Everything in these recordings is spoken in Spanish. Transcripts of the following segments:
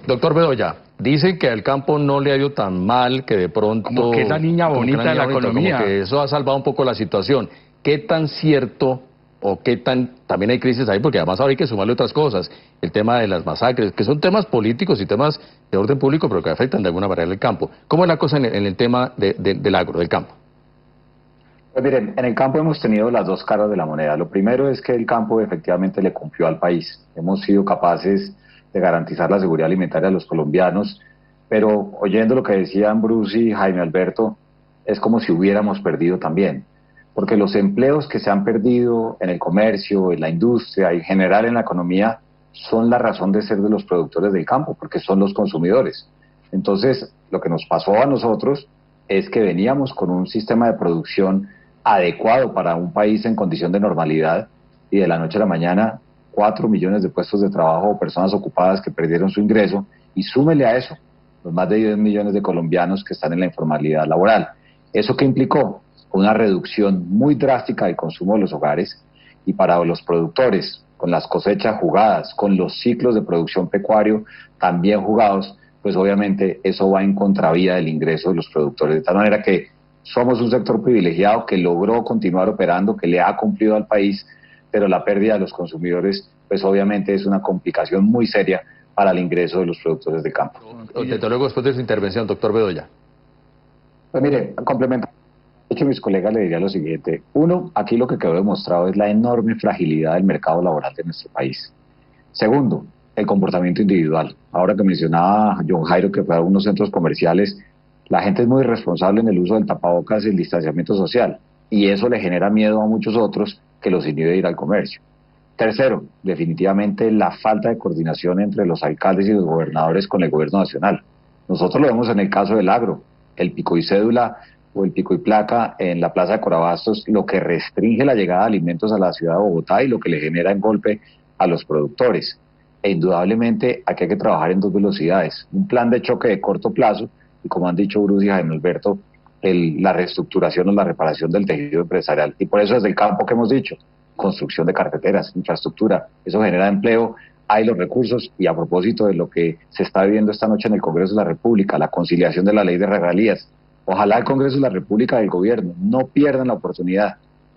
Doctor Bedoya, dicen que al campo no le ha ido tan mal, que de pronto... Como que es la niña bonita de la economía. Como que eso ha salvado un poco la situación. ¿Qué tan cierto o qué tan... También hay crisis ahí, porque además ahora hay que sumarle otras cosas. El tema de las masacres, que son temas políticos y temas de orden público, pero que afectan de alguna manera el campo. ¿Cómo es la cosa en el tema del agro, del campo? Pues miren, en el campo hemos tenido las dos caras de la moneda. Lo primero es que el campo efectivamente le cumplió al país. Hemos sido capaces de garantizar la seguridad alimentaria a los colombianos, pero oyendo lo que decían Bruce y Jaime Alberto, es como si hubiéramos perdido también, porque los empleos que se han perdido en el comercio, en la industria y en general en la economía son la razón de ser de los productores del campo, porque son los consumidores. Entonces, lo que nos pasó a nosotros es que veníamos con un sistema de producción adecuado para un país en condición de normalidad y de la noche a la mañana 4 millones de puestos de trabajo o personas ocupadas que perdieron su ingreso, y súmele a eso los más de 10 millones de colombianos que están en la informalidad laboral. ¿Eso qué implicó? Una reducción muy drástica del consumo de los hogares, y para los productores, con las cosechas jugadas, con los ciclos de producción pecuario también jugados, pues obviamente eso va en contravía del ingreso de los productores, de tal manera que somos un sector privilegiado que logró continuar operando, que le ha cumplido al país, pero la pérdida de los consumidores, pues obviamente es una complicación muy seria para el ingreso de los productores de campo. Desde luego, después de su intervención, doctor Bedoya. Pues mire, complementando, de hecho, mis colegas le diría lo siguiente. Uno, aquí lo que quedó demostrado es la enorme fragilidad del mercado laboral de nuestro país. Segundo, el comportamiento individual. Ahora que mencionaba John Jairo que fue a algunos centros comerciales, la gente es muy irresponsable en el uso del tapabocas y el distanciamiento social, y eso le genera miedo a muchos otros que los inhibe de ir al comercio. Tercero, definitivamente la falta de coordinación entre los alcaldes y los gobernadores con el gobierno nacional. Nosotros lo vemos en el caso del agro, el pico y cédula o el pico y placa en la plaza de Corabastos, lo que restringe la llegada de alimentos a la ciudad de Bogotá y lo que le genera en golpe a los productores. E indudablemente aquí hay que trabajar en dos velocidades, un plan de choque de corto plazo y, como han dicho Bruce y Jaime Alberto, la reestructuración o la reparación del tejido empresarial. Y por eso desde el campo que hemos dicho, construcción de carreteras, infraestructura, eso genera empleo, hay los recursos. Y a propósito de lo que se está viviendo esta noche en el Congreso de la República, la conciliación de la ley de regalías, ojalá el Congreso de la República y el gobierno no pierdan la oportunidad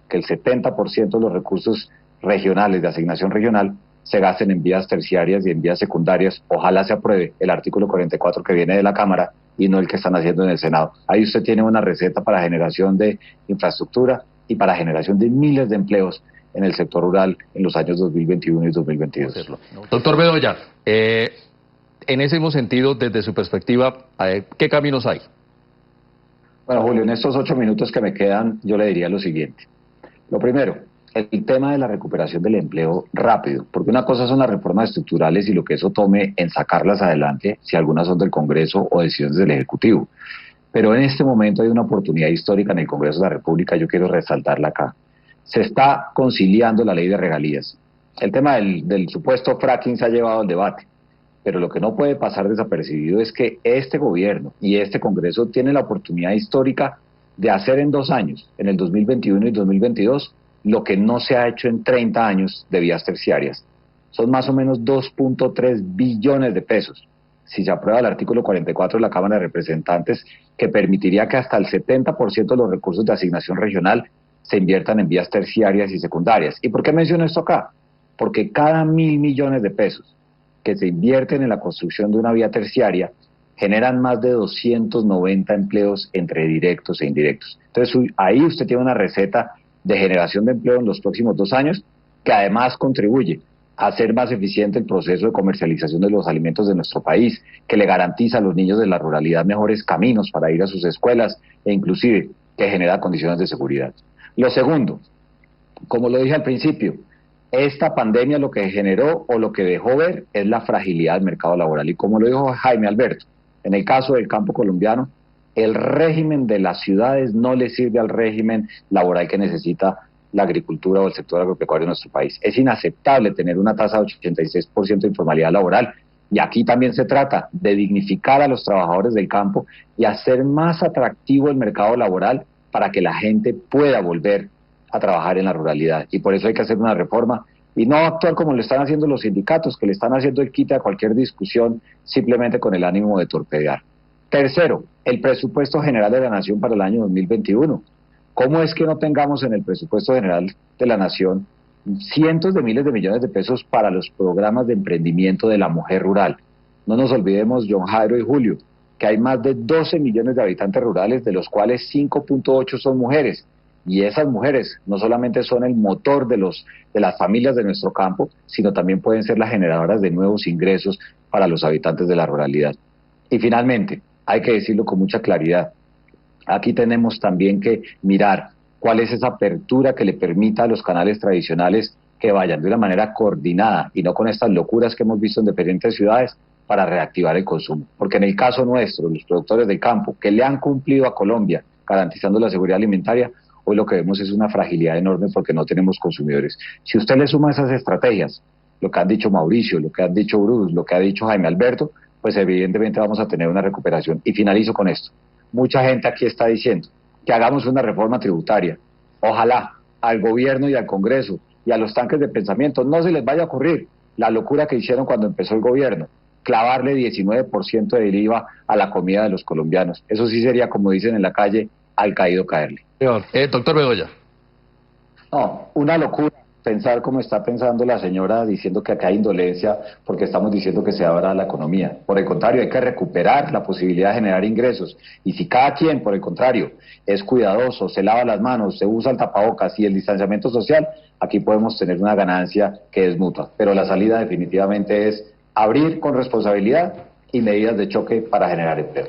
que el 70% de los recursos regionales de asignación regional se gasten en vías terciarias y en vías secundarias. Ojalá se apruebe el artículo 44 que viene de la Cámara y no el que están haciendo en el Senado. Ahí usted tiene una receta para generación de infraestructura y para generación de miles de empleos en el sector rural en los años 2021 y 2022. Doctor Bedoya, en ese mismo sentido, desde su perspectiva, ¿qué caminos hay? Bueno, Julio, en estos 8 minutos que me quedan, yo le diría lo siguiente. Lo primero, el tema de la recuperación del empleo rápido, porque una cosa son las reformas estructurales y lo que eso tome en sacarlas adelante, si algunas son del Congreso o decisiones del Ejecutivo. Pero en este momento hay una oportunidad histórica en el Congreso de la República, yo quiero resaltarla acá. Se está conciliando la ley de regalías. El tema del supuesto fracking se ha llevado al debate, pero lo que no puede pasar desapercibido es que este gobierno y este Congreso tienen la oportunidad histórica de hacer en 2 años, en el 2021 y 2022, lo que no se ha hecho en 30 años de vías terciarias. Son más o menos 2.3 billones de pesos. Si se aprueba el artículo 44 de la Cámara de Representantes, que permitiría que hasta el 70% de los recursos de asignación regional se inviertan en vías terciarias y secundarias. ¿Y por qué menciono esto acá? Porque cada 1.000 millones de pesos que se invierten en la construcción de una vía terciaria generan más de 290 empleos entre directos e indirectos. Entonces ahí usted tiene una receta de generación de empleo en los próximos 2 años, que además contribuye a hacer más eficiente el proceso de comercialización de los alimentos de nuestro país, que le garantiza a los niños de la ruralidad mejores caminos para ir a sus escuelas e inclusive que genera condiciones de seguridad. Lo segundo, como lo dije al principio, esta pandemia lo que generó o lo que dejó ver es la fragilidad del mercado laboral. Y como lo dijo Jaime Alberto, en el caso del campo colombiano, el régimen de las ciudades no le sirve al régimen laboral que necesita la agricultura o el sector agropecuario en nuestro país. Es inaceptable tener una tasa de 86% de informalidad laboral, y aquí también se trata de dignificar a los trabajadores del campo y hacer más atractivo el mercado laboral para que la gente pueda volver a trabajar en la ruralidad. Y por eso hay que hacer una reforma y no actuar como lo están haciendo los sindicatos, que le están haciendo el quite a cualquier discusión simplemente con el ánimo de torpedear. Tercero, el presupuesto general de la Nación para el año 2021. ¿Cómo es que no tengamos en el presupuesto general de la Nación cientos de miles de millones de pesos para los programas de emprendimiento de la mujer rural? No nos olvidemos, John Jairo y Julio, que hay más de 12 millones de habitantes rurales, de los cuales 5.8 son mujeres. Y esas mujeres no solamente son el motor de las familias de nuestro campo, sino también pueden ser las generadoras de nuevos ingresos para los habitantes de la ruralidad. Y finalmente, hay que decirlo con mucha claridad, aquí tenemos también que mirar cuál es esa apertura que le permita a los canales tradicionales que vayan de una manera coordinada y no con estas locuras que hemos visto en diferentes ciudades para reactivar el consumo. Porque en el caso nuestro, los productores del campo, que le han cumplido a Colombia garantizando la seguridad alimentaria, hoy lo que vemos es una fragilidad enorme porque no tenemos consumidores. Si usted le suma esas estrategias, lo que han dicho Mauricio, lo que han dicho Bruce, lo que ha dicho Jaime Alberto, pues evidentemente vamos a tener una recuperación. Y finalizo con esto. Mucha gente aquí está diciendo que hagamos una reforma tributaria. Ojalá al gobierno y al Congreso y a los tanques de pensamiento no se les vaya a ocurrir la locura que hicieron cuando empezó el gobierno, clavarle 19% del IVA a la comida de los colombianos. Eso sí sería, como dicen en la calle, al caído caerle. Doctor Bedoya. No, una locura pensar como está pensando la señora diciendo que acá hay indolencia porque estamos diciendo que se abra la economía. Por el contrario, hay que recuperar la posibilidad de generar ingresos. Y si cada quien, por el contrario, es cuidadoso, se lava las manos, se usa el tapabocas y el distanciamiento social, aquí podemos tener una ganancia que es mutua. Pero la salida definitivamente es abrir con responsabilidad y medidas de choque para generar empleo.